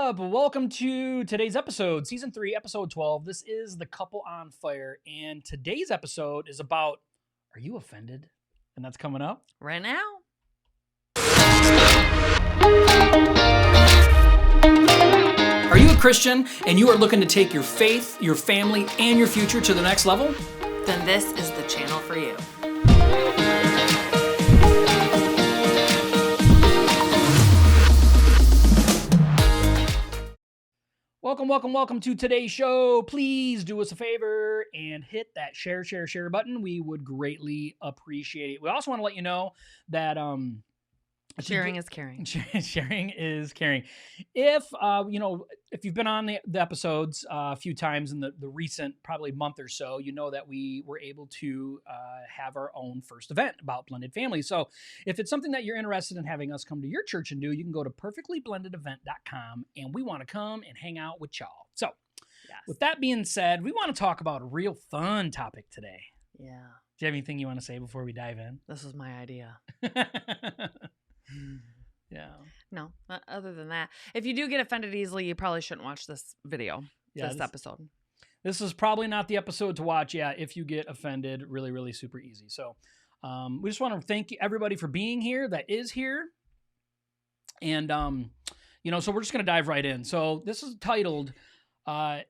up? Welcome to today's episode, Season 3, Episode 12. This is The Couple on Fire, and today's episode is about, are you offended? And that's coming up right now. Are you a Christian and you are looking to take your faith, your family, and your future to the next level? Then this is the channel for you. Welcome to today's show. Please do us a favor and hit that share button. We would greatly appreciate it. We also want to let you know that sharing is caring. Sharing is caring. If if you've been on the episodes a few times in the recent probably month or so, you know that we were able to have our own first event about blended families. So if it's something that you're interested in having us come to your church and do, you can go to perfectlyblendedevent.com, and we want to come and hang out with y'all. So With that being said, we want to talk about a real fun topic today. Yeah. Do you have anything you want to say before we dive in? This was my idea. Yeah. No, other than that, if you do get offended easily, you probably shouldn't watch this video, this episode. This is probably not the episode to watch. Yeah, if you get offended, really, really super easy. So we just want to thank everybody for being here that is here. And, so we're just going to dive right in. So this is titled, about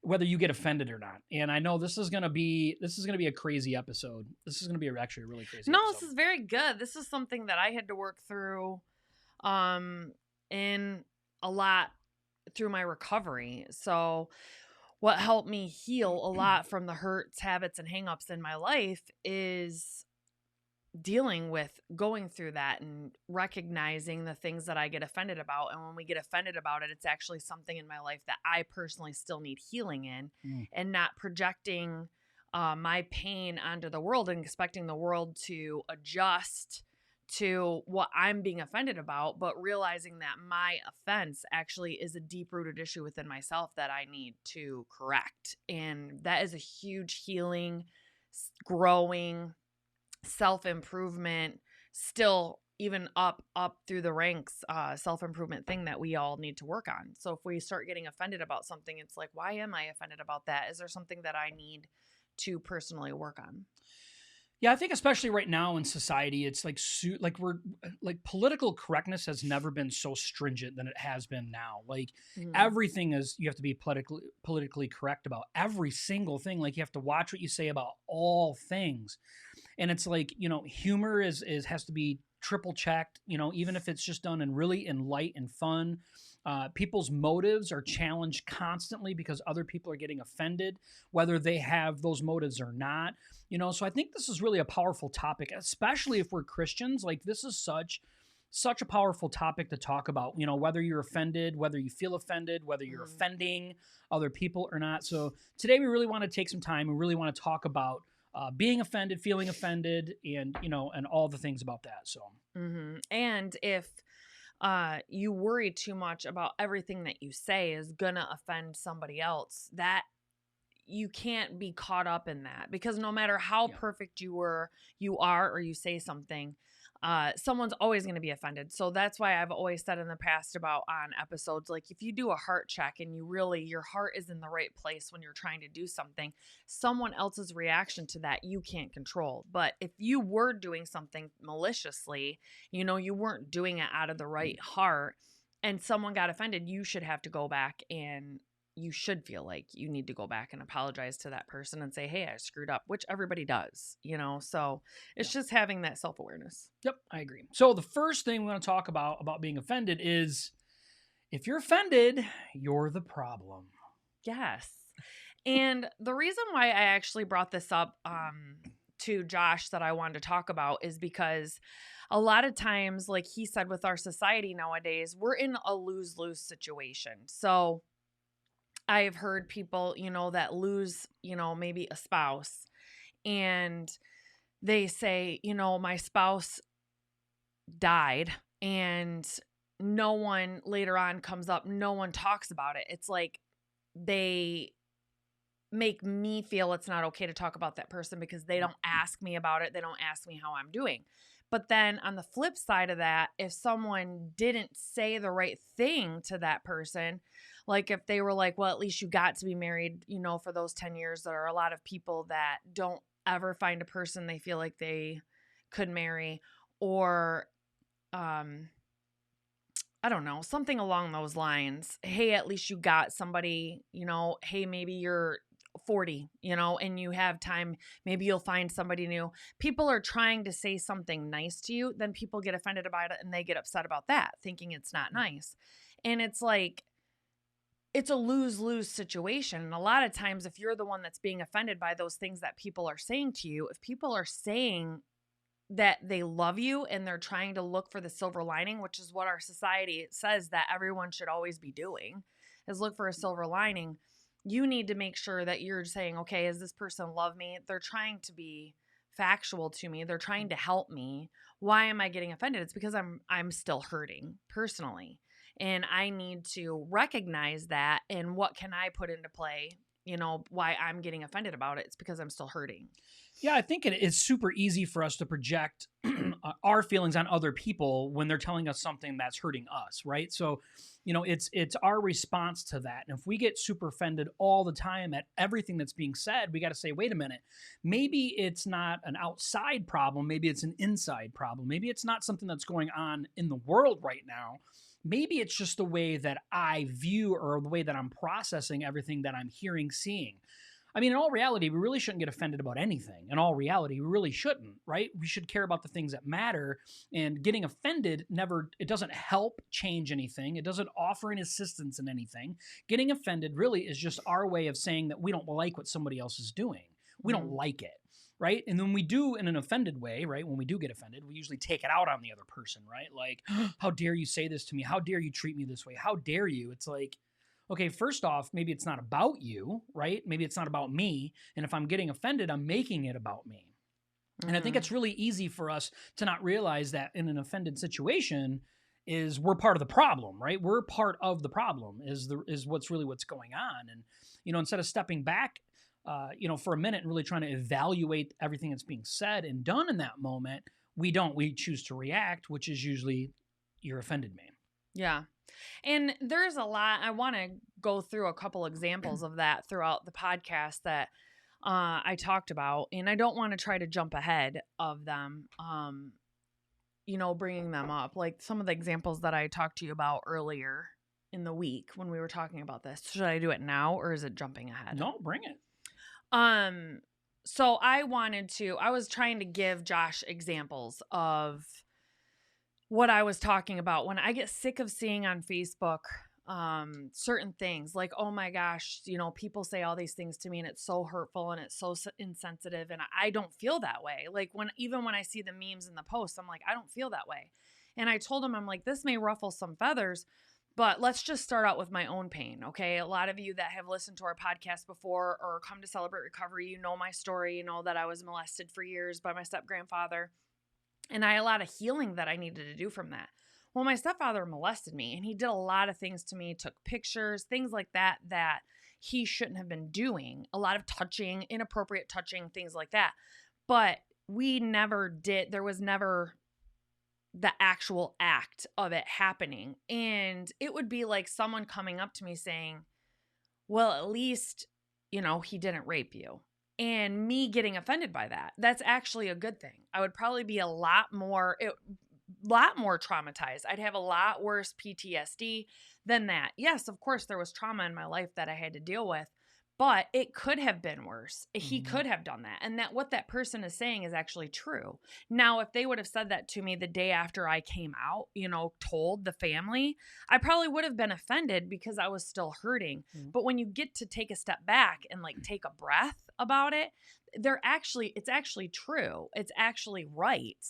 whether you get offended or not. And I know this is going to be a crazy episode. This is going to be actually a really crazy episode. This is very good. This is something that I had to work through in a lot through my recovery. So what helped me heal a lot from the hurts, habits, and hangups in my life is dealing with going through that and recognizing the things that I get offended about. And when we get offended about it, it's actually something in my life that I personally still need healing in, and not projecting my pain onto the world and expecting the world to adjust to what I'm being offended about, but realizing that my offense actually is a deep-rooted issue within myself that I need to correct. And that is a huge healing, growing, self-improvement, still even up through the ranks, self-improvement thing that we all need to work on. So if we start getting offended about something, it's like, why am I offended about that? Is there something that I need to personally work on? Yeah, I think especially right now in society, it's like political correctness has never been so stringent than it has been now. Like everything is, you have to be politically correct about every single thing. Like you have to watch what you say about all things. And it's like, humor has to be triple checked, even if it's just done in light and fun. People's motives are challenged constantly because other people are getting offended, whether they have those motives or not. So I think this is really a powerful topic, especially if we're Christians. Like this is such a powerful topic to talk about, whether you're offended, whether you feel offended, whether you're offending other people or not. So today we really want to take some time and really want to talk about being offended, feeling offended, and, and all the things about that. So, And if you worry too much about everything that you say is going to offend somebody else, that you can't be caught up in that, because no matter how perfect you are, or you say something, someone's always going to be offended. So that's why I've always said in the past about on episodes, like if you do a heart check and your heart is in the right place when you're trying to do something, someone else's reaction to that you can't control. But if you were doing something maliciously, you weren't doing it out of the right heart, and someone got offended, you should have to go back, and you should feel like you need to go back and apologize to that person and say, hey, I screwed up, which everybody does, so it's just having that self-awareness. Yep, I agree. So the first thing we want to talk about being offended is, if you're offended, you're the problem. Yes. And the reason why I actually brought this up to Josh that I wanted to talk about is because a lot of times, like he said, with our society nowadays, we're in a lose-lose situation. So I've heard people, that lose, maybe a spouse, and they say, my spouse died, and no one later on comes up, no one talks about it. It's like they make me feel it's not okay to talk about that person because they don't ask me about it. They don't ask me how I'm doing. But then on the flip side of that, if someone didn't say the right thing to that person, like if they were like, well, at least you got to be married, you know, for those 10 years, there are a lot of people that don't ever find a person they feel like they could marry, or, I don't know, something along those lines. Hey, at least you got somebody, you know, hey, maybe you're 40, you know, and you have time. Maybe you'll find somebody new. People are trying to say something nice to you, then people get offended about it and they get upset about that, thinking it's not nice. And it's like, it's a lose-lose situation. And a lot of times, if you're the one that's being offended by those things that people are saying to you, if people are saying that they love you and they're trying to look for the silver lining, which is what our society says that everyone should always be doing, is look for a silver lining. You need to make sure that you're saying, okay, does this person love me? They're trying to be factual to me. They're trying to help me. Why am I getting offended? It's because I'm still hurting personally. And I need to recognize that. And what can I put into play? You know, why I'm getting offended about it. It's because I'm still hurting. Yeah, I think it is super easy for us to project our feelings on other people when they're telling us something that's hurting us, right? So, you know, it's our response to that. And if we get super offended all the time at everything that's being said, we got to say, wait a minute, maybe it's not an outside problem, maybe it's an inside problem. Maybe it's not something that's going on in the world right now. Maybe it's just the way that I view or the way that I'm processing everything that I'm hearing, seeing. I mean, in all reality, we really shouldn't get offended about anything. In all reality, we really shouldn't, right? We should care about the things that matter. And getting offended it doesn't help change anything. It doesn't offer any assistance in anything. Getting offended really is just our way of saying that we don't like what somebody else is doing. We don't like it, right? And then we do in an offended way, right? When we do get offended, we usually take it out on the other person, right? Like, how dare you say this to me? How dare you treat me this way? How dare you? It's like, okay, first off, maybe it's not about you, right? Maybe it's not about me. And if I'm getting offended, I'm making it about me. And I think it's really easy for us to not realize that in an offended situation is we're part of the problem, right? We're part of the problem is what's going on. And, you know, instead of stepping back, you know, for a minute and really trying to evaluate everything that's being said and done in that moment, we choose to react, which is usually you're offended me. Yeah. And there's a lot. I want to go through a couple examples of that throughout the podcast that I talked about. And I don't want to try to jump ahead of them, you know, bringing them up. Like some of the examples that I talked to you about earlier in the week when we were talking about this. Should I do it now or is it jumping ahead? No, bring it. So I was trying to give Josh examples of what I was talking about when I get sick of seeing on Facebook certain things like, oh my gosh, you know, people say all these things to me and it's so hurtful and it's so insensitive. And I don't feel that way. Like even when I see the memes and the posts, I'm like, I don't feel that way. And I told him, I'm like, this may ruffle some feathers, but let's just start out with my own pain. Okay. A lot of you that have listened to our podcast before or come to Celebrate Recovery, you know my story, you know that I was molested for years by my step-grandfather. And I had a lot of healing that I needed to do from that. Well, my stepfather molested me and he did a lot of things to me, took pictures, things like that he shouldn't have been doing. A lot of touching, inappropriate touching, things like that. But there was never the actual act of it happening. And it would be like someone coming up to me saying, well, at least, you know, he didn't rape you. And me getting offended by that, that's actually a good thing. I would probably be a lot more traumatized. I'd have a lot worse PTSD than that. Yes, of course, there was trauma in my life that I had to deal with, but it could have been worse. He could have done that. And that what that person is saying is actually true. Now, if they would have said that to me the day after I came out, you know, told the family, I probably would have been offended because I was still hurting. But when you get to take a step back and like take a breath about it, it's actually true. It's actually right.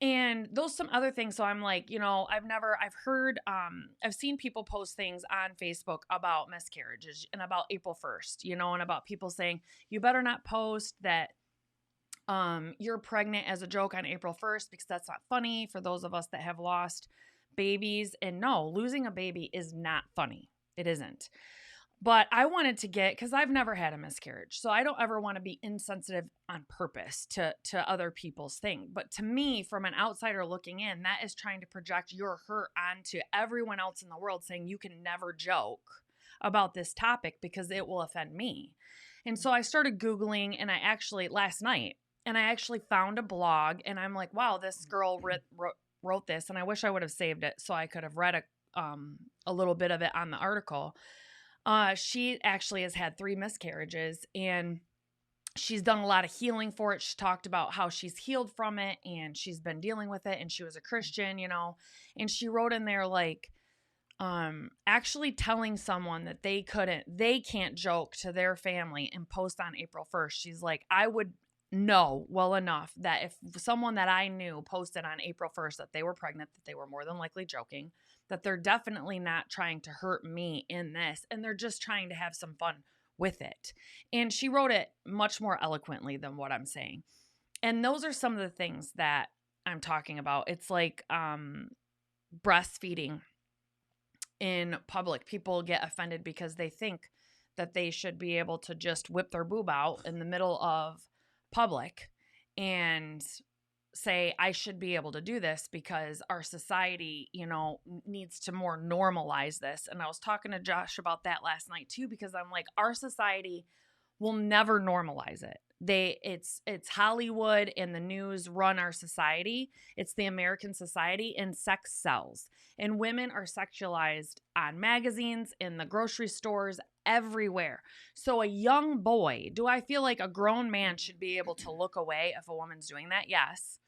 And those some other things. So I'm like, you know, I've seen people post things on Facebook about miscarriages and about April 1st, you know, and about people saying, you better not post that you're pregnant as a joke on April 1st because that's not funny for those of us that have lost babies. And no, losing a baby is not funny. It isn't. But I wanted to get, because I've never had a miscarriage, so I don't ever want to be insensitive on purpose to other people's thing. But to me, from an outsider looking in, that is trying to project your hurt onto everyone else in the world, saying you can never joke about this topic because it will offend me. And so I started Googling, and I actually, last night, and I actually found a blog, and I'm like, wow, this girl wrote this, and I wish I would have saved it so I could have read a little bit of it on the article. She actually has had 3 miscarriages, and she's done a lot of healing for it. She talked about how she's healed from it, and she's been dealing with it, and she was a Christian, you know, and she wrote in there, like, actually telling someone that they can't joke to their family and post on April 1st. She's like, I would know well enough that if someone that I knew posted on April 1st that they were pregnant, that they were more than likely joking, that they're definitely not trying to hurt me in this, and they're just trying to have some fun with it. And she wrote it much more eloquently than what I'm saying. And those are some of the things that I'm talking about. It's like breastfeeding in public. People get offended because they think that they should be able to just whip their boob out in the middle of public and say, I should be able to do this because our society, you know, needs to more normalize this. And I was talking to Josh about that last night too, because I'm like, our society will never normalize it. It's Hollywood and the news run our society. It's the American society, and sex sells. And women are sexualized on magazines, in the grocery stores, everywhere. So a young boy, do I feel like a grown man should be able to look away if a woman's doing that? Yes.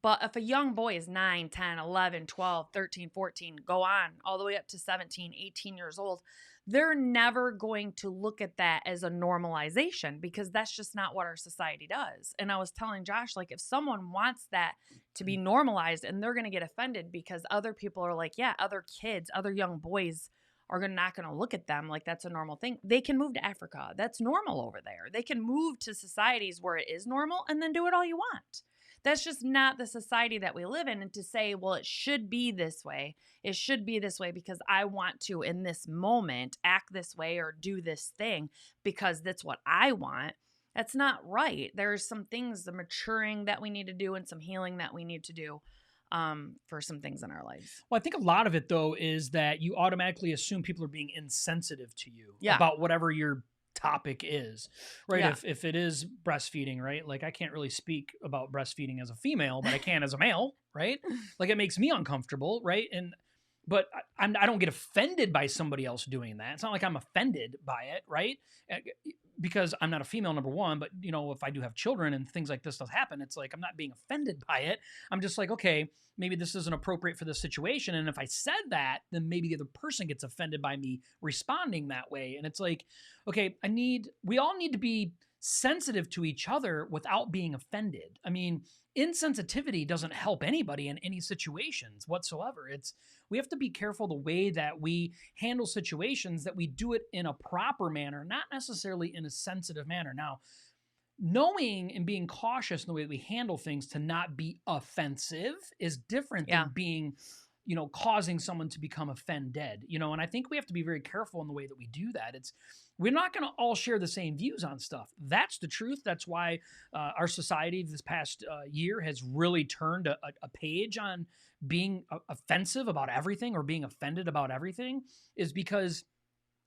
But if a young boy is 9, 10, 11, 12, 13, 14, go on all the way up to 17, 18 years old, they're never going to look at that as a normalization because that's just not what our society does. And I was telling Josh, like, if someone wants that to be normalized and they're going to get offended because other people are like, yeah, other kids, other young boys are not going to look at them like that's a normal thing. They can move to Africa. That's normal over there. They can move to societies where it is normal and then do it all you want. That's just not the society that we live in. And to say, well, it should be this way. It should be this way because I want to, in this moment, act this way or do this thing because that's what I want. That's not right. There's some things, the maturing that we need to do and some healing that we need to do for some things in our life. Well, I think a lot of it, though, is that you automatically assume people are being insensitive to you Yeah. about whatever your topic is, right? Yeah. If it is breastfeeding, right? Like, I can't really speak about breastfeeding as a female, but I can as a male, right? Like, it makes me uncomfortable, right? But I don't get offended by somebody else doing that. It's not like I'm offended by it, right? Because I'm not a female, number one, but, you know, if I do have children and things like this does happen, it's like I'm not being offended by it. I'm just like, okay, maybe this isn't appropriate for this situation. And if I said that, then maybe the other person gets offended by me responding that way. And it's like, okay, we all need to be sensitive to each other without being offended. I mean, insensitivity doesn't help anybody in any situations whatsoever. We have to be careful the way that we handle situations, that we do it in a proper manner, not necessarily in a sensitive manner. Now, knowing and being cautious in the way that we handle things to not be offensive is different than being, you know, causing someone to become offended, you know, and I think we have to be very careful in the way that we do that. We're not going to all share the same views on stuff. That's the truth. That's why our society this past year has really turned a page on being offensive about everything or being offended about everything, is because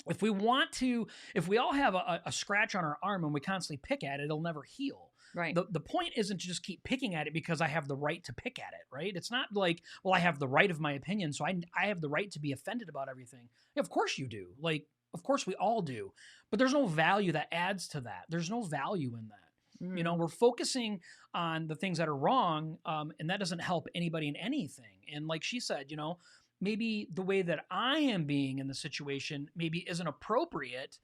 if we all have a scratch on our arm and we constantly pick at it, it'll never heal. Right. The point isn't to just keep picking at it because I have the right to pick at it, right? It's not like, well, I have the right of my opinion, so I have the right to be offended about everything. Yeah, of course you do. Like, of course we all do. But there's no value that adds to that. There's no value in that. You know, we're focusing on the things that are wrong, and that doesn't help anybody in anything. And like she said, you know, maybe the way that I am being in the situation maybe isn't appropriate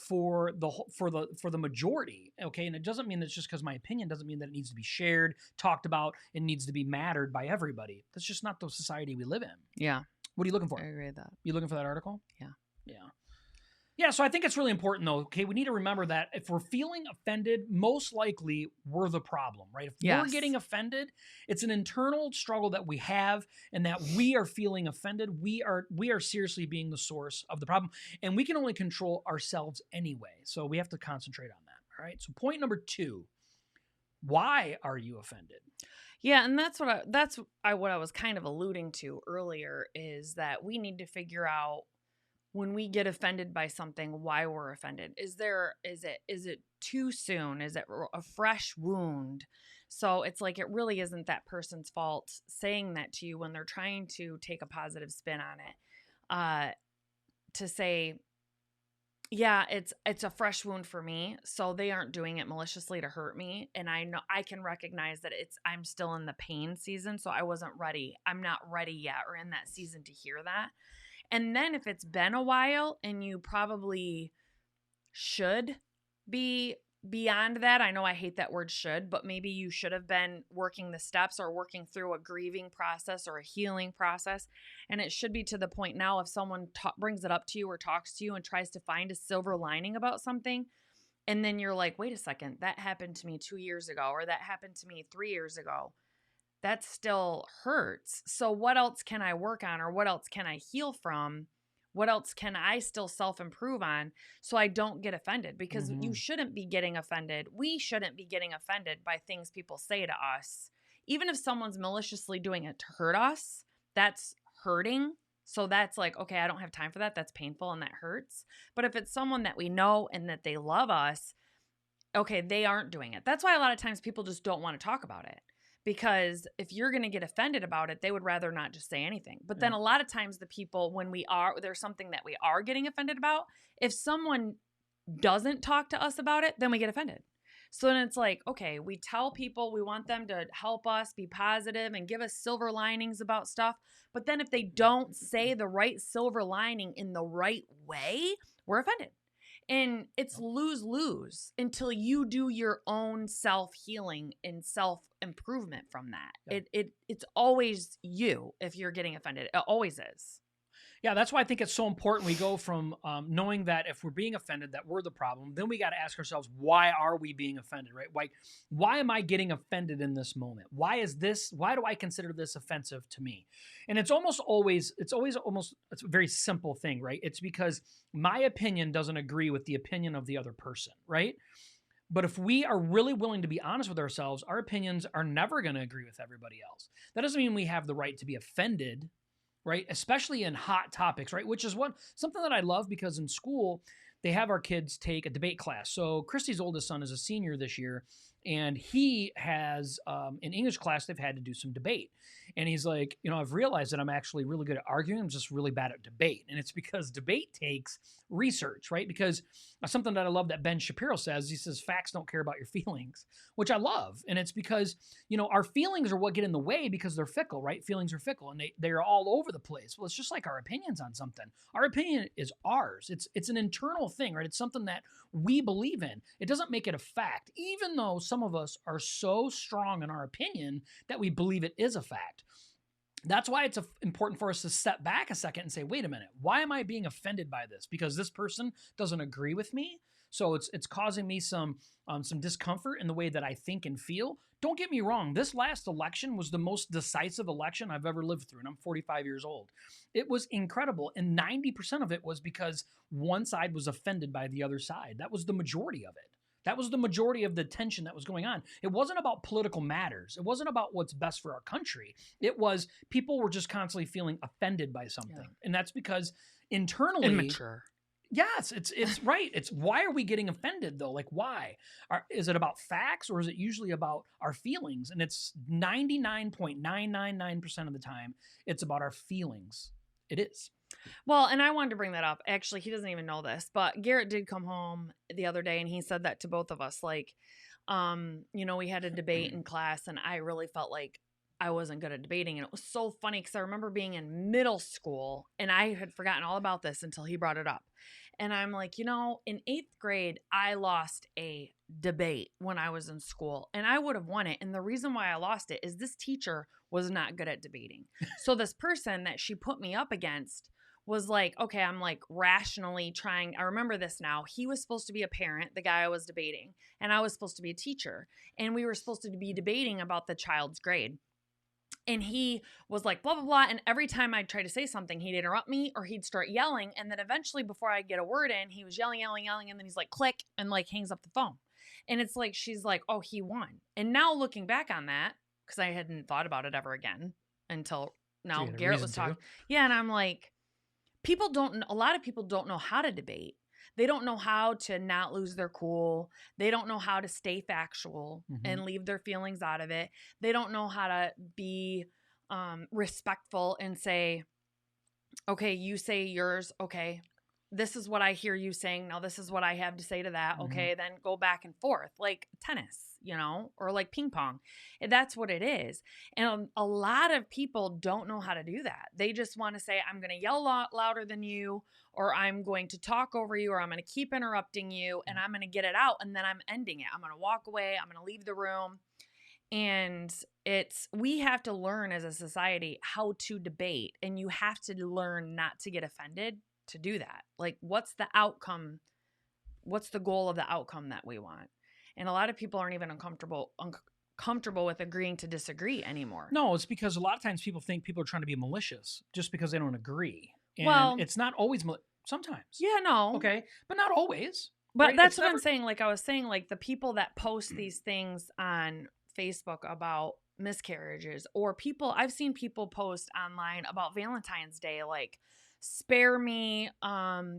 for the majority. Okay, and it doesn't mean that it's just because my opinion doesn't mean that it needs to be shared, talked about, and needs to be mattered by everybody. That's just not the society we live in. Yeah. What are you looking for? I agree with that. You looking for that article? Yeah. Yeah. Yeah, so I think it's really important though. Okay, we need to remember that if we're feeling offended, most likely we're the problem, right? If we're Yes. getting offended, it's an internal struggle that we have and that we are feeling offended. We are seriously being the source of the problem, and we can only control ourselves anyway. So we have to concentrate on that. All right? So point number 2, why are you offended? Yeah, and what I was kind of alluding to earlier is that we need to figure out when we get offended by something why we're offended. Is it too soon? Is it a fresh wound? So it's like it really isn't that person's fault saying that to you when they're trying to take a positive spin on it. To say, yeah, it's a fresh wound for me, so they aren't doing it maliciously to hurt me, and I know I can recognize that I'm still in the pain season, so I wasn't ready. I'm not ready yet or in that season to hear that. And then if it's been a while and you probably should be beyond that, I know I hate that word should, but maybe you should have been working the steps or working through a grieving process or a healing process. And it should be to the point now if someone brings it up to you or talks to you and tries to find a silver lining about something, and then you're like, wait a second, that happened to me 2 years ago, or that happened to me 3 years ago. That still hurts. So what else can I work on, or what else can I heal from? What else can I still self-improve on so I don't get offended? Because you Mhm. shouldn't be getting offended. We shouldn't be getting offended by things people say to us. Even if someone's maliciously doing it to hurt us, that's hurting. So that's like, okay, I don't have time for that. That's painful and that hurts. But if it's someone that we know and that they love us, okay, they aren't doing it. That's why a lot of times people just don't want to talk about it. Because if you're going to get offended about it, they would rather not just say anything. But then Yeah. a lot of times the people, when there's something that we are getting offended about, if someone doesn't talk to us about it, then we get offended. So then it's like, okay, we tell people we want them to help us be positive and give us silver linings about stuff. But then if they don't say the right silver lining in the right way, we're offended. And it's lose lose until you do your own self healing and self improvement from that. Yeah. It's always you if you're getting offended. It always is. Yeah, that's why I think it's so important. We go from knowing that if we're being offended, that we're the problem. Then we got to ask ourselves, why are we being offended, right? Why am I getting offended in this moment? Why do I consider this offensive to me? And it's always it's a very simple thing, right? It's because my opinion doesn't agree with the opinion of the other person, right? But if we are really willing to be honest with ourselves, our opinions are never going to agree with everybody else. That doesn't mean we have the right to be offended, right? Especially in hot topics, right? Which is something that I love because in school they have our kids take a debate class. So Christy's oldest son is a senior this year, and he has in English class they've had to do some debate. And he's like, I've realized that I'm actually really good at arguing. I'm just really bad at debate, and it's because debate takes research, right? Because something that I love that Ben Shapiro says, he says facts don't care about your feelings, which I love, and it's because our feelings are what get in the way because they're fickle, right? Feelings are fickle and they're all over the place. Well, it's just like our opinions on something. Our opinion is ours. It's an internal thing, right? It's something that we believe in. It doesn't make it a fact, even though some of us are so strong in our opinion that we believe it is a fact. That's why it's important for us to step back a second and say, wait a minute, why am I being offended by this? Because this person doesn't agree with me. So it's causing me some discomfort in the way that I think and feel. Don't get me wrong. This last election was the most decisive election I've ever lived through, and I'm 45 years old. It was incredible, and 90% of it was because one side was offended by the other side. That was the majority of it. That was the majority of the tension that was going on. It wasn't about political matters. It wasn't about what's best for our country. It was people were just constantly feeling offended by something. Yeah. And that's because internally immature. Yes, it's right. It's why are we getting offended though? Like why? Is it about facts or is it usually about our feelings? And it's 99.999% of the time it's about our feelings. It is. Well, and I wanted to bring that up. Actually, he doesn't even know this, but Garrett did come home the other day and he said that to both of us. Like, we had a debate in class and I really felt like I wasn't good at debating. And it was so funny because I remember being in middle school and I had forgotten all about this until he brought it up. And I'm like, in 8th grade, I lost a debate when I was in school and I would have won it. And the reason why I lost it is this teacher was not good at debating. So this person that she put me up against was like, okay, I'm like rationally trying. I remember this now. He was supposed to be a parent, the guy I was debating, and I was supposed to be a teacher. And we were supposed to be debating about the child's grade. And he was like, blah, blah, blah. And every time I'd try to say something, he'd interrupt me or he'd start yelling. And then eventually, before I'd get a word in, he was yelling, yelling, yelling. And then he's like, click, and like hangs up the phone. And it's like, she's like, oh, he won. And now looking back on that, because I hadn't thought about it ever again until now Garrett was talking. Yeah. And I'm like, a lot of people don't know how to debate. They don't know how to not lose their cool. They don't know how to stay factual and leave their feelings out of it. They don't know how to be respectful and say, okay, you say yours. Okay, this is what I hear you saying. Now this is what I have to say to that. Okay, then go back and forth like tennis, or like ping pong. That's what it is. And a lot of people don't know how to do that. They just want to say, I'm going to yell louder than you, or I'm going to talk over you, or I'm going to keep interrupting you, and I'm going to get it out, and then I'm ending it. I'm going to walk away. I'm going to leave the room. And we have to learn as a society how to debate, and you have to learn not to get offended to do that. Like, what's the outcome? What's the goal of the outcome that we want? And a lot of people aren't even uncomfortable with agreeing to disagree anymore. No, it's because a lot of times people think people are trying to be malicious just because they don't agree. And it's not always sometimes. Yeah, no. Okay, but not always. But right? That's what I'm saying. Like I was saying, like the people that post these things on Facebook about miscarriages, or I've seen people post online about Valentine's Day, like, spare me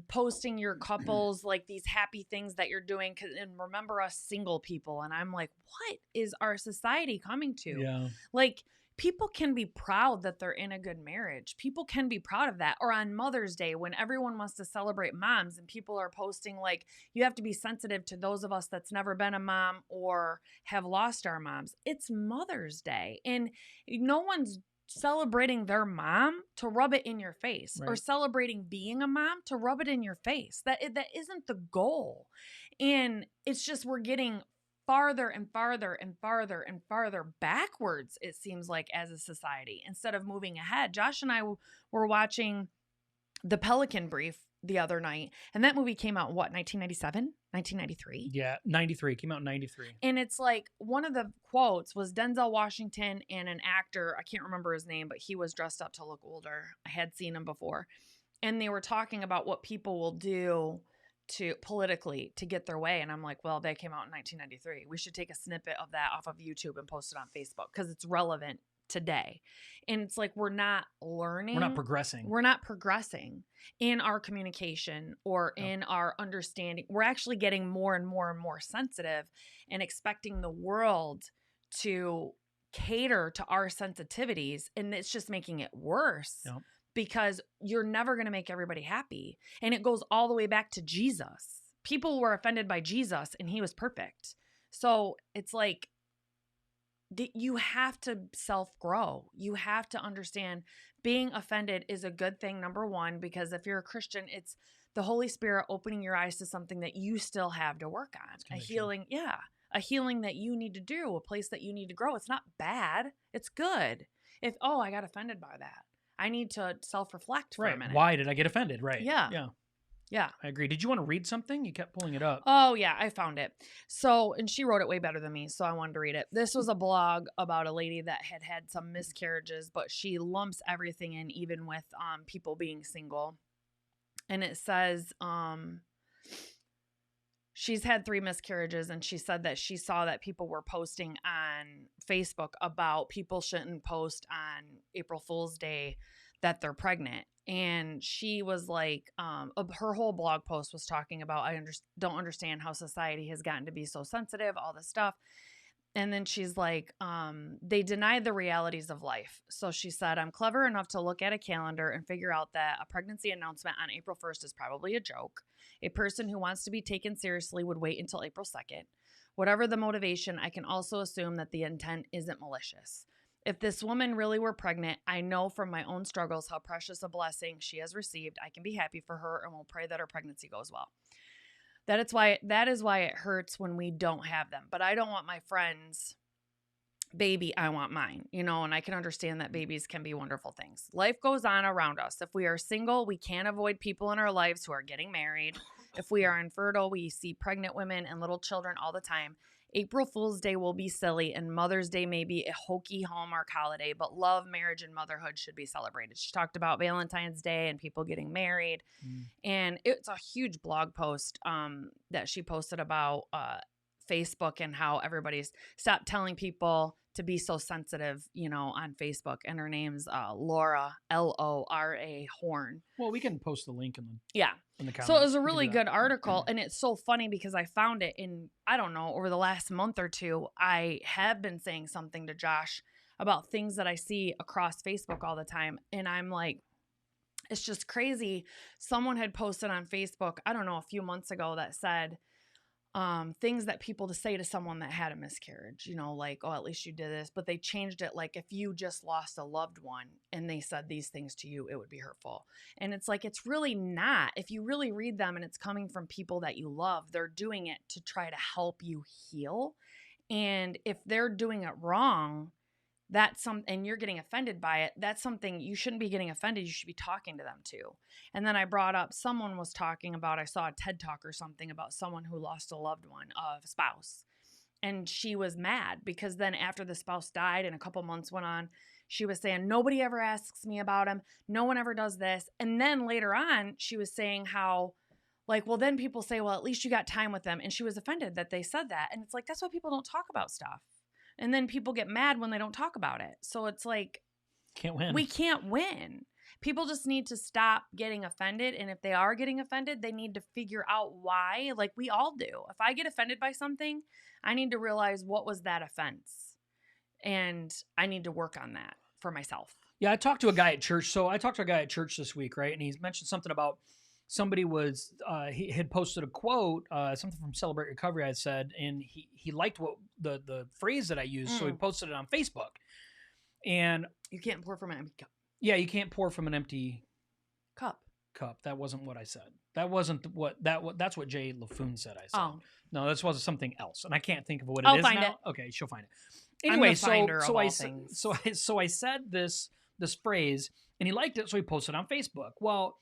posting your couples like these happy things that you're doing, and remember us single people. And I'm like, what is our society coming to? Yeah. Like, people can be proud that they're in a good marriage. People can be proud of that. Or on Mother's Day, when everyone wants to celebrate moms, and people are posting like, you have to be sensitive to those of us that's never been a mom or have lost our moms. It's Mother's Day, and no one's celebrating their mom to rub it in your face, right, or celebrating being a mom to rub it in your face. That isn't the goal. And it's just, we're getting farther and farther and farther and farther backwards, it seems like, as a society, instead of moving ahead. Josh and I were watching The Pelican Brief the other night, and that movie came out in 1997, 1993. Yeah, 93. Came out in 93. And it's like, one of the quotes was Denzel Washington and an actor, I can't remember his name, but he was dressed up to look older. I had seen him before. And they were talking about what people will do to politically to get their way. And I'm like, well, they came out in 1993. We should take a snippet of that off of YouTube and post it on Facebook, because it's relevant today. And it's like, we're not learning. We're not progressing. We're not progressing in our communication or in our understanding. We're actually getting more and more and more sensitive and expecting the world to cater to our sensitivities. And it's just making it worse. Yep. Because you're never going to make everybody happy. And it goes all the way back to Jesus. People were offended by Jesus, and he was perfect. So it's like, you have to self-grow. You have to understand being offended is a good thing, number one, because if you're a Christian, it's the Holy Spirit opening your eyes to something that you still have to work on. A healing, a healing that you need to do, a place that you need to grow. It's not bad. It's good. I got offended by that, I need to self-reflect for a minute. Why did I get offended? Right. Yeah. Yeah. Yeah. I agree. Did you want to read something? You kept pulling it up. Oh, yeah. I found it. So, and she wrote it way better than me, so I wanted to read it. This was a blog about a lady that had some miscarriages, but she lumps everything in, even with people being single. And it says she's had 3 miscarriages, and she said that she saw that people were posting on Facebook about people shouldn't post on April Fool's Day that they're pregnant. And she was like, her whole blog post was talking about, don't understand how society has gotten to be so sensitive, all this stuff. And then she's like, they denied the realities of life. So she said, I'm clever enough to look at a calendar and figure out that a pregnancy announcement on April 1st is probably a joke. A person who wants to be taken seriously would wait until April 2nd. Whatever the motivation, I can also assume that the intent isn't malicious. If this woman really were pregnant, I know from my own struggles how precious a blessing she has received. I can be happy for her and will pray that her pregnancy goes well. That is why it hurts when we don't have them. But I don't want my friends baby, I want mine, and I can understand that babies can be wonderful things. Life goes on around us. If we are single, we can't avoid people in our lives who are getting married. If we are infertile, we see pregnant women and little children all the time. April Fool's Day will be silly, and Mother's Day may be a hokey Hallmark holiday, but love, marriage, and motherhood should be celebrated. She talked about Valentine's Day and people getting married, and it's a huge blog post that she posted about Facebook and how everybody's stopped telling people to be so sensitive, on Facebook. And her name's Laura, Lora Horn. Well, we can post the link in the comments. So it was a really good article. And it's so funny because I found it in, I don't know, over the last month or two, I have been saying something to Josh about things that I see across Facebook all the time. And I'm like, it's just crazy. Someone had posted on Facebook, I don't know, a few months ago that said, things that people to say to someone that had a miscarriage, like, oh, at least you did this, but they changed it. Like if you just lost a loved one and they said these things to you, it would be hurtful. And it's like, it's really not. If you really read them and it's coming from people that you love, they're doing it to try to help you heal. And if they're doing it wrong, and you're getting offended by it, that's something you shouldn't be getting offended. You should be talking to them too. And then I brought up, someone was talking about, I saw a TED Talk or something about someone who lost a loved one, a spouse. And she was mad because then after the spouse died and a couple months went on, she was saying, nobody ever asks me about him. No one ever does this. And then later on, she was saying how, like, well, then people say, well, at least you got time with them. And she was offended that they said that. And it's like, that's why people don't talk about stuff. And then people get mad when they don't talk about it. So it's like, can't win. We can't win. People just need to stop getting offended. And if they are getting offended, they need to figure out why, like we all do. If I get offended by something, I need to realize what was that offense. And I need to work on that for myself. Yeah, I talked to a guy at church. So I talked to a guy at church this week, right? And he mentioned something about somebody was, he had posted a quote, something from Celebrate Recovery, I said, and he liked what the phrase that I used. So he posted it on Facebook. And you can't pour from an empty cup. Yeah, you can't pour from an empty cup. That wasn't what I said. That wasn't that's what Jay LaFoon said. I said, oh. No, this was something else. And I can't think of what I'll is find now. It. Okay, she'll find it. Anyway, so I said this phrase and he liked it. So he posted it on Facebook. Well,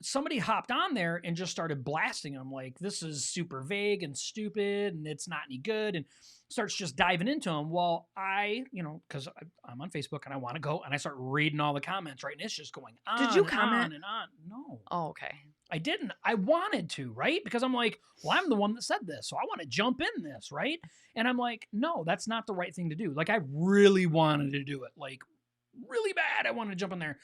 somebody hopped on there and just started blasting him like, this is super vague and stupid and it's not any good, and starts just diving into him. Well, because I'm on Facebook and I want to go and I start reading all the comments, right? And it's just going on. Did you comment? And on. No. Oh, okay. I didn't. I wanted to, right? Because I'm like, well, I'm the one that said this, so I want to jump in this, right? And I'm like, no, that's not the right thing to do. Like, I really wanted to do it, like really bad. I wanted to jump in there.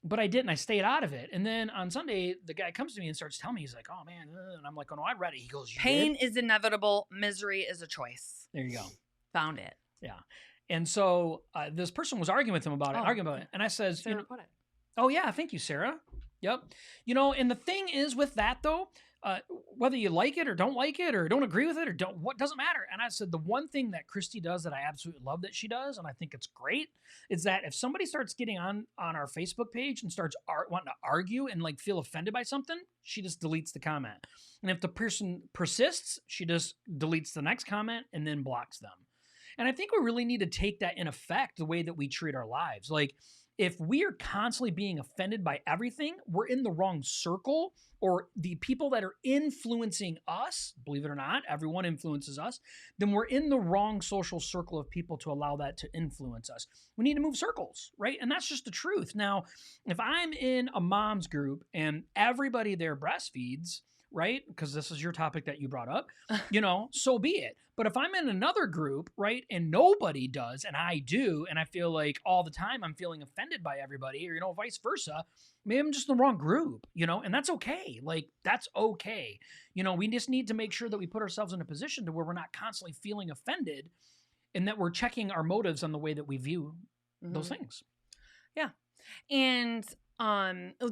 But I didn't. I stayed out of it. And then on Sunday, the guy comes to me and starts telling me, he's like, oh, man. And I'm like, oh, no, I read it. He goes, pain is inevitable. Misery is a choice. There you go. Found it. Yeah. And so this person was arguing with him about it. And I says, Sarah put it. Oh, yeah. Thank you, Sarah. Yep. And the thing is with that, though, whether you like it or don't agree with it or what doesn't matter. And I said, the one thing that Christy does that I absolutely love that she does, and I think it's great, is that if somebody starts getting on our Facebook page and starts wanting to argue and like feel offended by something, she just deletes the comment. And if the person persists, she just deletes the next comment and then blocks them. And I think we really need to take that in effect the way that we treat our lives. Like, if we are constantly being offended by everything, we're in the wrong circle, or the people that are influencing us, believe it or not, everyone influences us, then we're in the wrong social circle of people to allow that to influence us. We need to move circles, right? And that's just the truth. Now, if I'm in a mom's group and everybody there breastfeeds, right? Because this is your topic that you brought up, so be it. But if I'm in another group, right, and nobody does, and I do, and I feel like all the time I'm feeling offended by everybody, or, vice versa, maybe I'm just in the wrong group, and that's okay. Like, that's okay. We just need to make sure that we put ourselves in a position to where we're not constantly feeling offended and that we're checking our motives on the way that we view those things. Yeah. And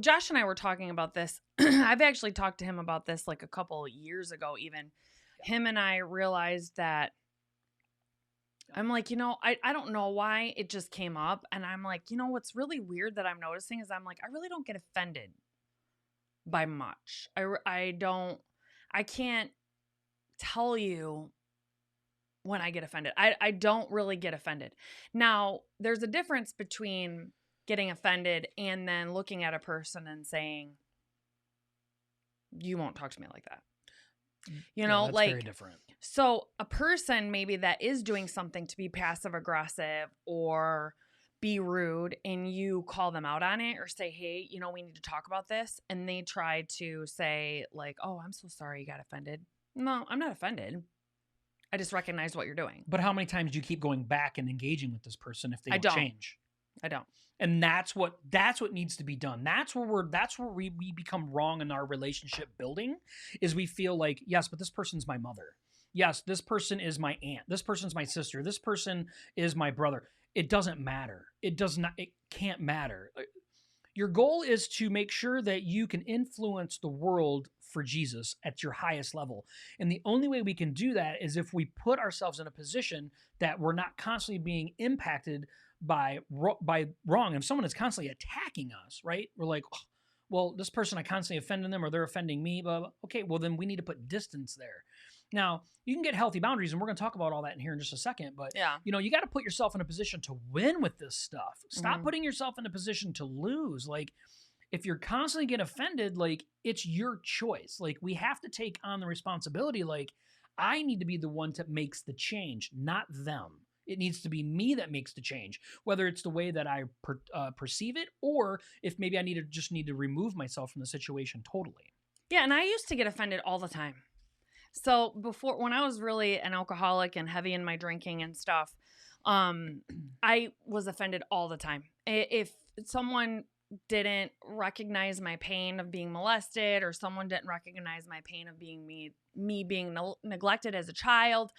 Josh and I were talking about this. I've actually talked to him about this like a couple years ago, even. Him and I realized that I'm like, I don't know why it just came up. And I'm like, what's really weird that I'm noticing is I'm like, I really don't get offended by much. I can't tell you when I get offended. I don't really get offended. Now, there's a difference between getting offended and then looking at a person and saying, you won't talk to me like that. You know, that's like, very different. So a person maybe that is doing something to be passive aggressive or be rude, and you call them out on it or say, hey, you know, we need to talk about this. And they try to say like, oh, I'm so sorry you got offended. No, I'm not offended. I just recognize what you're doing. But how many times do you keep going back and engaging with this person if they I won't don't. change? I don't. And that's what needs to be done. That's where we become wrong in our relationship building, is we feel like, yes, but this person's my mother. Yes, this person is my aunt. This person's my sister. This person is my brother. It doesn't matter. It can't matter. Your goal is to make sure that you can influence the world for Jesus at your highest level. And the only way we can do that is if we put ourselves in a position that we're not constantly being impacted by wrong. If someone is constantly attacking us, right? We're like, oh, well, this person, I constantly offending them, or they're offending me. But okay, well, then we need to put distance there. Now, you can get healthy boundaries, and we're going to talk about all that in here in just a second. But Yeah. you know, you got to put yourself in a position to win with this stuff. Stop putting yourself in a position to lose. Like, if you're constantly getting offended, like, it's your choice. Like, we have to take on the responsibility. Like, I need to be the one that makes the change, not them. It needs to be me that makes the change, whether it's the way that I perceive it, or if maybe I just need to remove myself from the situation totally. Yeah, and I used to get offended all the time. So before, when I was really an alcoholic and heavy in my drinking and stuff, I was offended all the time. If someone didn't recognize my pain of being molested, or someone didn't recognize my pain of being me being neglected as a child,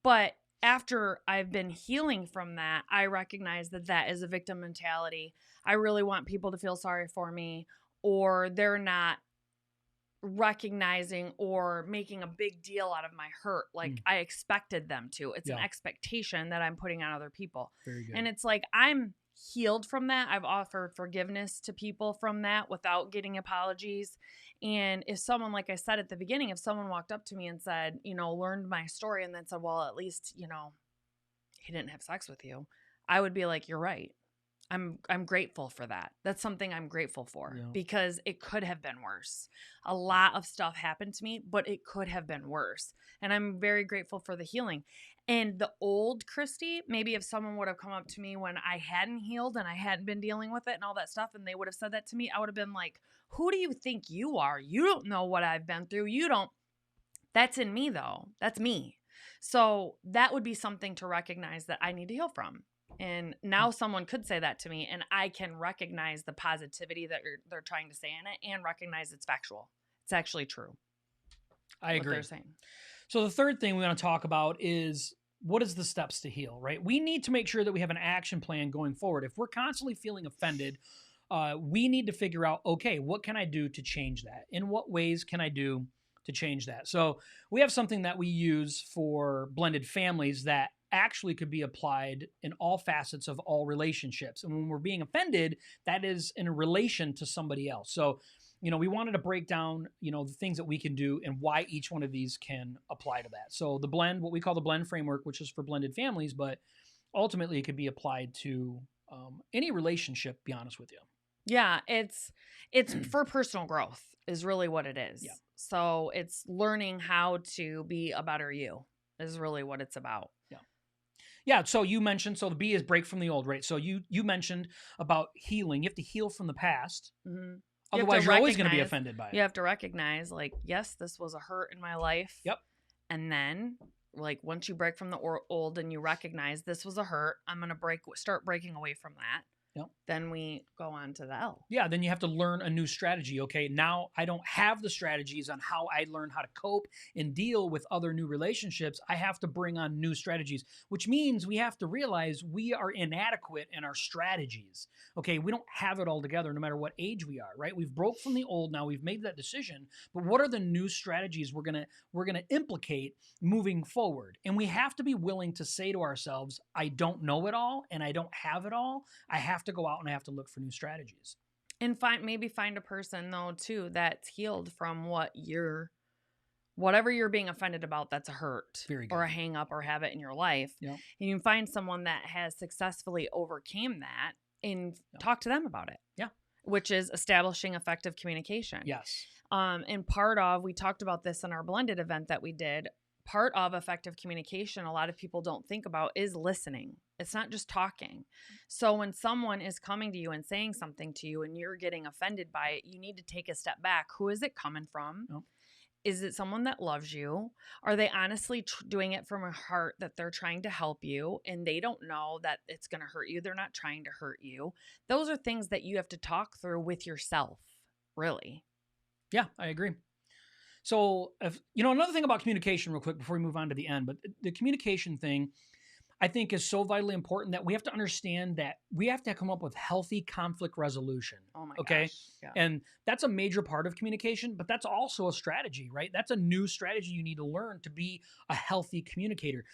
but after I've been healing from that, I recognize that that is a victim mentality. I really want people to feel sorry for me, or they're not recognizing or making a big deal out of my hurt like I expected them to. It's an expectation that I'm putting on other people. Very good. And it's like, I'm healed from that. I've offered forgiveness to people from that without getting apologies. And if someone, like I said at the beginning, if someone walked up to me and said, you know, learned my story and then said, well, at least, you know, he didn't have sex with you, I would be like, you're right. I'm grateful for that. That's something I'm grateful for, because it could have been worse. A lot of stuff happened to me, but it could have been worse. And I'm very grateful for the healing. And the old Christy, maybe if someone would have come up to me when I hadn't healed and I hadn't been dealing with it and all that stuff, and they would have said that to me, I would have been like, who do you think you are? You don't know what I've been through. You don't. That's in me though. That's me. So that would be something to recognize that I need to heal from. And now someone could say that to me, and I can recognize the positivity that they're trying to say in it, and recognize it's factual. It's actually true. I agree. What they're saying. So the third thing we want to talk about is, what is the steps to heal, right? We need to make sure that we have an action plan going forward. If we're constantly feeling offended, we need to figure out, okay, what can I do to change that? In what ways can I do to change that? So we have something that we use for blended families that actually could be applied in all facets of all relationships. And when we're being offended, that is in relation to somebody else. So, you know, we wanted to break down, you know, the things that we can do and why each one of these can apply to that. So the blend, what we call the blend framework, which is for blended families, but ultimately it could be applied to any relationship, be honest with you. Yeah, it's for personal growth is really what it is. Yeah. So it's learning how to be a better you is really what it's about. Yeah. Yeah, so you mentioned, so the B is break from the old, right? So you mentioned about healing. You have to heal from the past. Mm-hmm. Otherwise, you're always going to be offended by it. You have to recognize, like, yes, this was a hurt in my life. Yep. And then, like, once you break from the old and you recognize this was a hurt, I'm going to start breaking away from that. Yep. Then we go on to the L. Yeah, then you have to learn a new strategy. Okay, now I don't have the strategies on how I learn how to cope and deal with other new relationships. I have to bring on new strategies, which means we have to realize we are inadequate in our strategies. Okay, we don't have it all together no matter what age we are, right? We've broke from the old, now we've made that decision, but what are the new strategies we're gonna implicate moving forward? And we have to be willing to say to ourselves, I don't know it all and I don't have it all. I have to go out and I have to look for new strategies. And maybe find a person though too that's healed from what you're whatever you're being offended about, that's a hurt Very good. or a hang up or habit in your life. Yep. And you can find someone that has successfully overcame that and Yep. talk to them about it. Yeah. Which is establishing effective communication. Yes. And we talked about this in our blended event that we did. Part of effective communication, a lot of people don't think about, is listening. It's not just talking. So when someone is coming to you and saying something to you and you're getting offended by it, you need to take a step back. Who is it coming from? Yep. Is it someone that loves you? Are they honestly doing it from a heart that they're trying to help you and they don't know that it's going to hurt you? They're not trying to hurt you. Those are things that you have to talk through with yourself, really. Yeah, I agree. So, another thing about communication real quick before we move on to the end, but the communication thing I think is so vitally important that we have to understand that we have to come up with healthy conflict resolution. Oh my okay? gosh. Yeah. And that's a major part of communication, but that's also a strategy, right? That's a new strategy you need to learn to be a healthy communicator.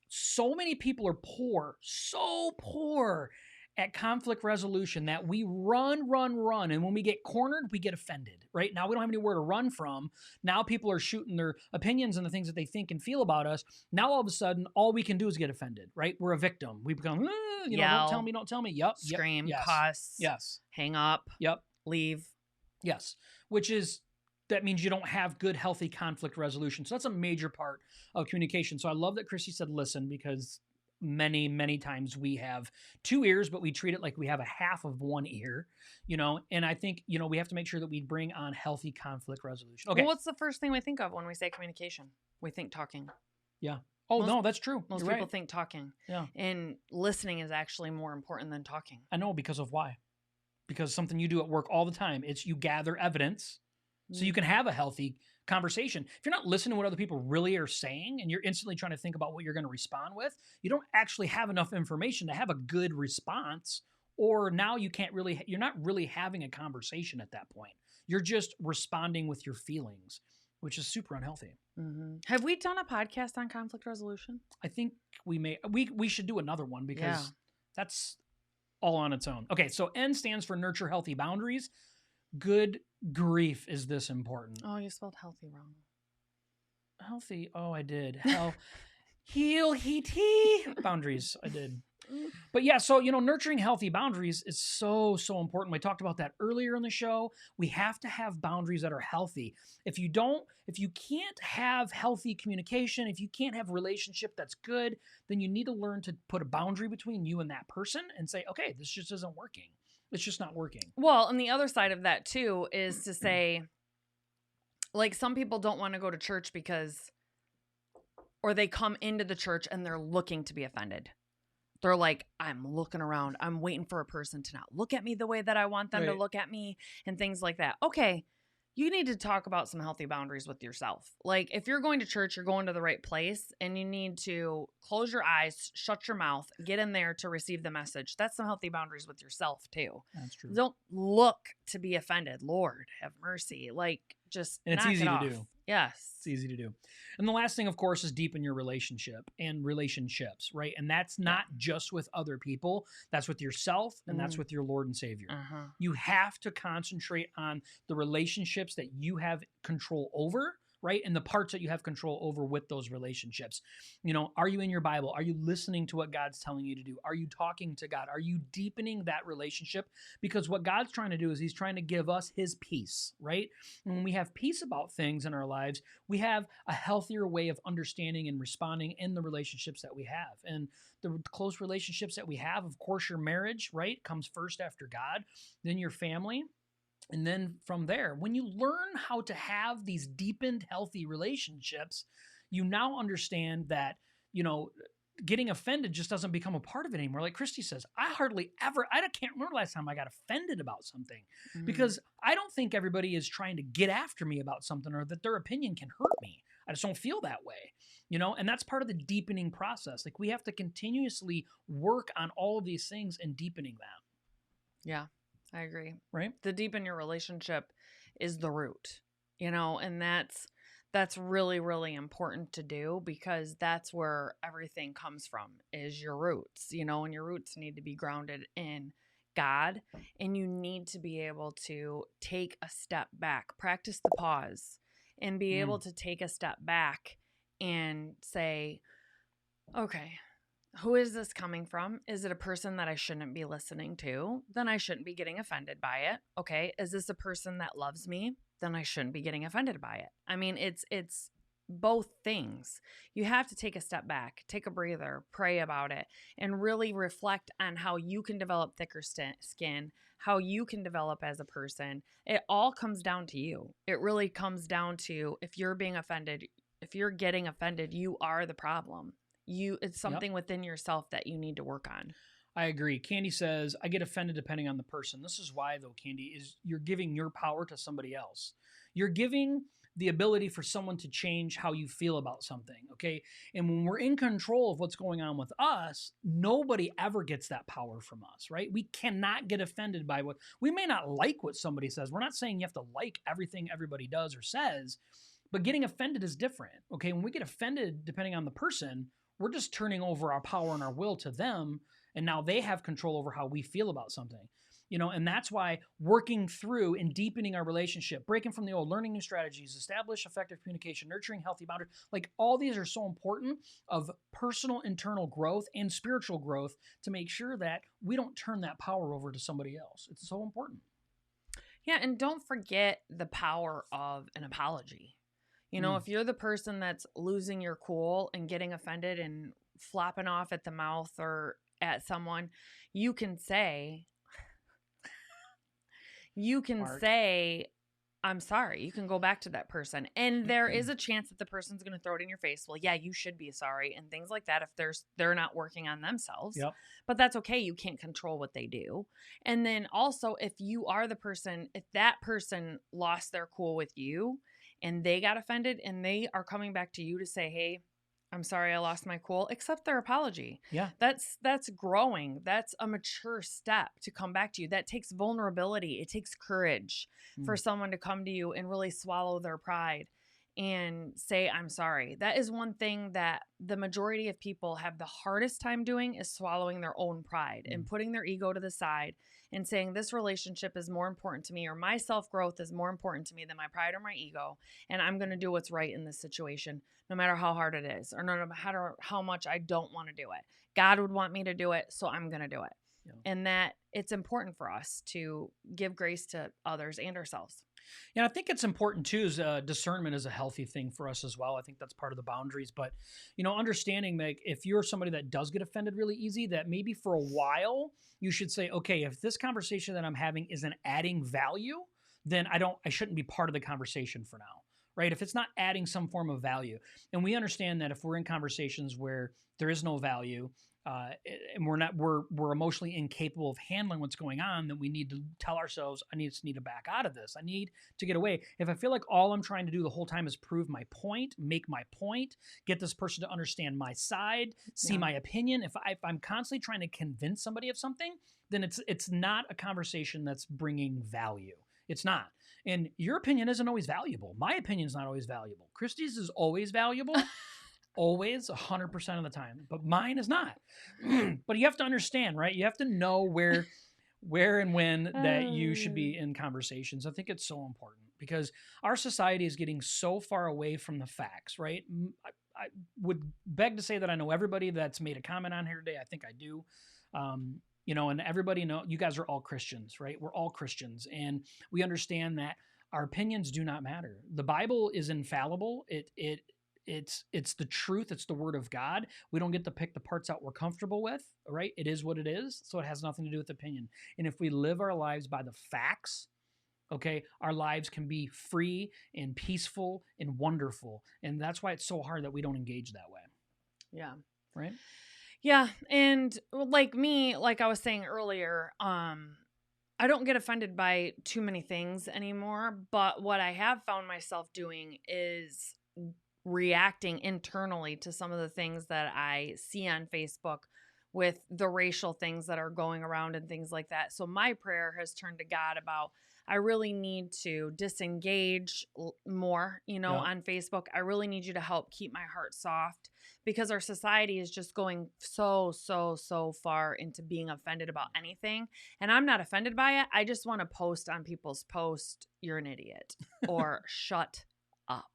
So many people are so poor at conflict resolution that we run. And when we get cornered, we get offended, right? Now we don't have anywhere to run from. Now people are shooting their opinions and the things that they think and feel about us. Now all of a sudden, all we can do is get offended, right? We're a victim. We become, Yell, don't tell me. Yep. Scream, yes, cuss. Yes. Hang up. Yep. Leave. Yes. That means you don't have good, healthy conflict resolution. So that's a major part of communication. So I love that Christy said listen, because many times we have two ears, but we treat it like we have a half of one ear, and I think, we have to make sure that we bring on healthy conflict resolution. Okay. Well, what's the first thing we think of when we say communication? We think talking. Yeah. Oh, no, that's true. Most You're people right. think talking. Yeah. And listening is actually more important than talking. I know, because of why? Because something you do at work all the time, it's you gather evidence so you can have a healthy conversation. If you're not listening to what other people really are saying and you're instantly trying to think about what you're going to respond with, you don't actually have enough information to have a good response, or now you're not really having a conversation at that point. You're just responding with your feelings, which is super unhealthy. Mm-hmm. Have we done a podcast on conflict resolution? I think we should do another one, because that's all on its own. Okay, so N stands for nurture healthy boundaries. Good grief, is this important? Oh, you spelled healthy wrong. Healthy. Oh, I did. Boundaries. I did. But yeah, so, nurturing healthy boundaries is so important. We talked about that earlier in the show. We have to have boundaries that are healthy. If you can't have healthy communication, if you can't have a relationship that's good, then you need to learn to put a boundary between you and that person and say, okay, this just isn't working. It's just not working. Well, and the other side of that too is to say, like, some people don't want to go to church or they come into the church and they're looking to be offended. They're like, I'm looking around. I'm waiting for a person to not look at me the way that I want them to look at me and things like that. Okay, you need to talk about some healthy boundaries with yourself. Like, if you're going to church, you're going to the right place, and you need to close your eyes, shut your mouth, get in there to receive the message. That's some healthy boundaries with yourself too. That's true. Don't look to be offended. Lord, have mercy. Like, just and it's easy to do. Yes. It's easy to do. And the last thing, of course, is deepen your relationship and relationships, right? And that's not just with other people. That's with yourself, and that's with your Lord and Savior. You have to concentrate on the relationships that you have control over, right? And the parts that you have control over with those relationships. Are you in your Bible? Are you listening to what God's telling you to do? Are you talking to God? Are you deepening that relationship? Because what God's trying to do is he's trying to give us his peace, right? And when we have peace about things in our lives, we have a healthier way of understanding and responding in the relationships that we have. And the close relationships that we have, of course, your marriage, right, comes first after God, then your family. And then from there, when you learn how to have these deepened, healthy relationships, you now understand that, getting offended just doesn't become a part of it anymore. Like Christy says, I can't remember last time I got offended about something, because I don't think everybody is trying to get after me about something or that their opinion can hurt me. I just don't feel that way, and that's part of the deepening process. Like, we have to continuously work on all of these things and deepening that. Yeah. I agree. Right? The deepen your relationship is the root, and that's really, really important to do, because that's where everything comes from, is your roots, and your roots need to be grounded in God, and you need to be able to take a step back, practice the pause, and be able to take a step back and say, okay, who is this coming from? Is it a person that I shouldn't be listening to? Then I shouldn't be getting offended by it. Okay. Is this a person that loves me? Then I shouldn't be getting offended by it. I mean, it's both things. You have to take a step back, take a breather, pray about it, and really reflect on how you can develop thicker skin, how you can develop as a person. It all comes down to you. It really comes down to, if you're being offended, if you're getting offended, you are the problem. It's something within yourself that you need to work on. I agree. Candy says, I get offended depending on the person. This is why, though, Candy, is you're giving your power to somebody else. You're giving the ability for someone to change how you feel about something, okay? And when we're in control of what's going on with us, nobody ever gets that power from us, right? We cannot get offended by we may not like what somebody says. We're not saying you have to like everything everybody does or says, but getting offended is different, okay? When we get offended, depending on the person, we're just turning over our power and our will to them, and now they have control over how we feel about something. And that's why working through and deepening our relationship, breaking from the old, learning new strategies, establish effective communication, nurturing healthy boundaries, like all these are so important of personal internal growth and spiritual growth to make sure that we don't turn that power over to somebody else. It's so important. Yeah, and don't forget the power of an apology. If you're the person that's losing your cool and getting offended and flopping off at the mouth or at someone, you can say, I'm sorry. You can go back to that person. And there is a chance that the person's going to throw it in your face. Well, yeah, you should be sorry and things like that if they're not working on themselves. Yep. But that's okay. You can't control what they do. And then also, if you are the person, if that person lost their cool with you and they got offended and they are coming back to you to say, hey, I'm sorry I lost my cool, accept their apology. Yeah. That's growing. That's a mature step to come back to you. That takes vulnerability. It takes courage for someone to come to you and really swallow their pride and say, I'm sorry. That is one thing that the majority of people have the hardest time doing, is swallowing their own pride and putting their ego to the side and saying, this relationship is more important to me, or my self-growth is more important to me than my pride or my ego. And I'm going to do what's right in this situation, no matter how hard it is, or no matter how much I don't want to do it. God would want me to do it, so I'm going to do it. Yeah. And that it's important for us to give grace to others and ourselves. Yeah, I think it's important too, is discernment is a healthy thing for us as well. I think that's part of the boundaries. But, understanding that if you're somebody that does get offended really easy, that maybe for a while you should say, okay, if this conversation that I'm having isn't adding value, then I shouldn't be part of the conversation for now. Right? If it's not adding some form of value. And we understand that if we're in conversations where there is no value, and we're emotionally incapable of handling what's going on, then we need to tell ourselves, I need to back out of this. I need to get away. If I feel like all I'm trying to do the whole time is prove my point, make my point, get this person to understand my side, see my opinion. If I'm constantly trying to convince somebody of something, then it's not a conversation that's bringing value. It's not. And your opinion isn't always valuable. My opinion is not always valuable. Christy's is always valuable. Always, 100% of the time, but mine is not. But you have to understand, right? You have to know where and when that you should be in conversations. I think it's so important because our society is getting so far away from the facts, right? I would beg to say that I know everybody that's made a comment on here today. I think I do. And everybody know you guys are all Christians, right? We're all Christians, and we understand that our opinions do not matter. The Bible is infallible. It's the truth. It's the word of God. We don't get to pick the parts out we're comfortable with, right? It is what it is. So it has nothing to do with opinion. And if we live our lives by the facts, okay, our lives can be free and peaceful and wonderful. And that's why it's so hard that we don't engage that way. Yeah. Right? Yeah. And like I was saying earlier, I don't get offended by too many things anymore. But what I have found myself doing is reacting internally to some of the things that I see on Facebook with the racial things that are going around and things like that. So my prayer has turned to God about, I really need to disengage more, on Facebook. I really need you to help keep my heart soft, because our society is just going so far into being offended about anything. And I'm not offended by it. I just want to post on people's posts, you're an idiot, or shut up.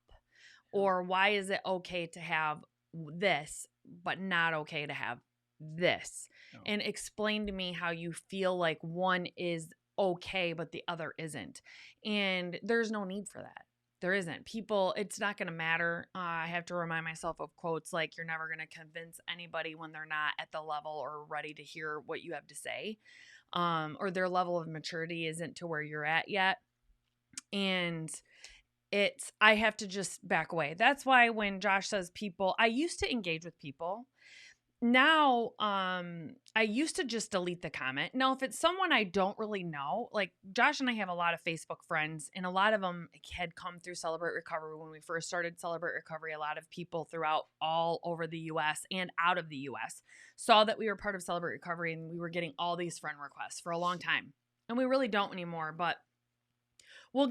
Or why is it okay to have this, but not okay to have this? And explain to me how you feel like one is okay, but the other isn't. And there's no need for that. There isn't. People, it's not going to matter. I have to remind myself of quotes like, you're never going to convince anybody when they're not at the level or ready to hear what you have to say, or their level of maturity isn't to where you're at yet. And I have to just back away. That's why when Josh says people, I used to engage with people. Now, I used to just delete the comment. Now, if it's someone I don't really know, like Josh and I have a lot of Facebook friends, and a lot of them had come through Celebrate Recovery when we first started Celebrate Recovery. A lot of people throughout all over the U.S. and out of the U.S. saw that we were part of Celebrate Recovery, and we were getting all these friend requests for a long time. And we really don't anymore, but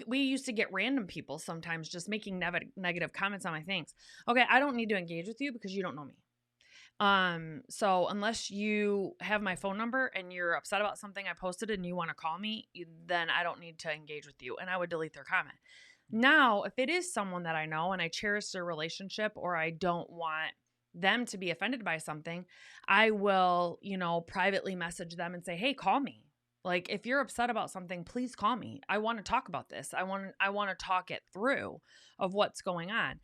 we used to get random people sometimes just making negative comments on my things. Okay, I don't need to engage with you because you don't know me. So unless you have my phone number and you're upset about something I posted and you want to call me, then I don't need to engage with you. And I would delete their comment. Now, if it is someone that I know and I cherish their relationship, or I don't want them to be offended by something, I will, privately message them and say, hey, call me. Like, if you're upset about something, please call me. I want to talk about this. I want to talk it through of what's going on.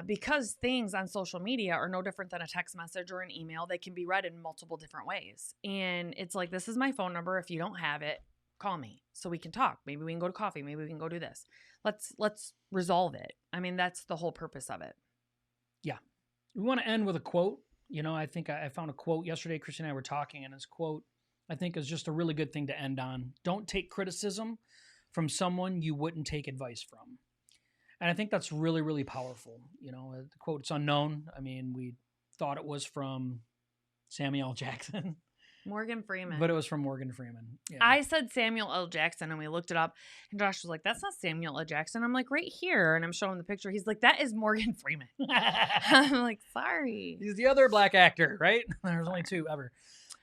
Because things on social media are no different than a text message or an email. They can be read in multiple different ways. And it's like, this is my phone number. If you don't have it, call me so we can talk. Maybe we can go to coffee. Maybe we can go do this. Let's resolve it. I mean, that's the whole purpose of it. Yeah. We want to end with a quote. I think I found a quote yesterday. Christian and I were talking, and his quote, I think, is just a really good thing to end on. Don't take criticism from someone you wouldn't take advice from. And I think that's really, really powerful. The quote's unknown. I mean, we thought it was from Samuel L. Jackson. Morgan Freeman. But it was from Morgan Freeman. Yeah. I said Samuel L. Jackson, and we looked it up. And Josh was like, that's not Samuel L. Jackson. I'm like, right here. And I'm showing the picture. He's like, that is Morgan Freeman. I'm like, sorry. He's the other black actor, right? There's only two ever.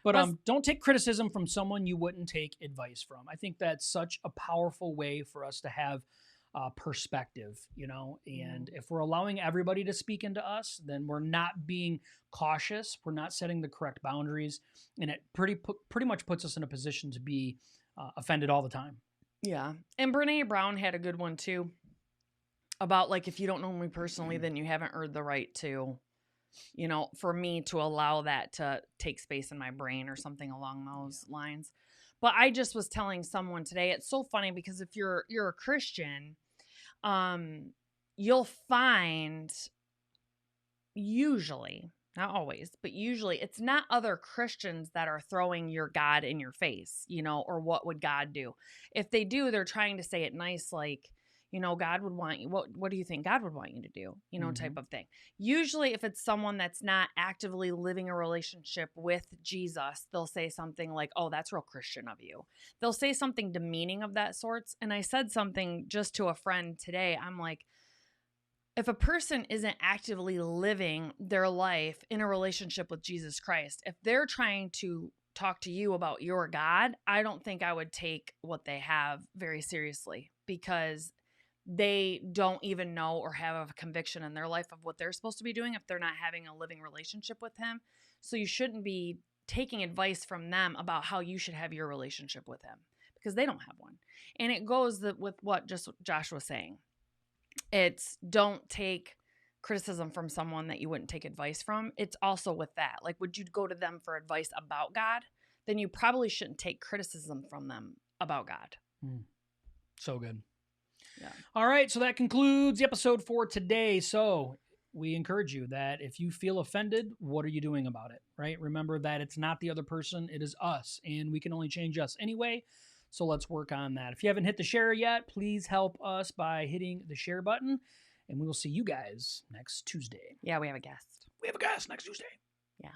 But don't take criticism from someone you wouldn't take advice from. I think that's such a powerful way for us to have perspective, and if we're allowing everybody to speak into us, then we're not being cautious. We're not setting the correct boundaries, and it pretty much puts us in a position to be offended all the time. Yeah. And Brene Brown had a good one too about, like, if you don't know me personally, then you haven't earned the right to, for me to allow that to take space in my brain or something along those lines. But I just was telling someone today, it's so funny because if you're a Christian, you'll find usually, not always, but usually it's not other Christians that are throwing your God in your face, or what would God do? If they do, they're trying to say it nice, like, God would want you. What do you think God would want you to do? Type of thing. Usually if it's someone that's not actively living a relationship with Jesus, they'll say something like, oh, that's real Christian of you. They'll say something demeaning of that sorts. And I said something just to a friend today. I'm like, if a person isn't actively living their life in a relationship with Jesus Christ, if they're trying to talk to you about your God, I don't think I would take what they have very seriously, because they don't even know or have a conviction in their life of what they're supposed to be doing if they're not having a living relationship with him. So you shouldn't be taking advice from them about how you should have your relationship with him, because they don't have one. And it goes with what just Josh was saying. It's don't take criticism from someone that you wouldn't take advice from. It's also with that. Like, would you go to them for advice about God? Then you probably shouldn't take criticism from them about God. So good. Yeah. All right. So that concludes the episode for today. So we encourage you that if you feel offended, what are you doing about it? Right? Remember that it's not the other person, it is us, and we can only change us anyway. So let's work on that. If you haven't hit the share yet, please help us by hitting the share button, and we will see you guys next Tuesday. Yeah, we have a guest. We have a guest next Tuesday. Yeah.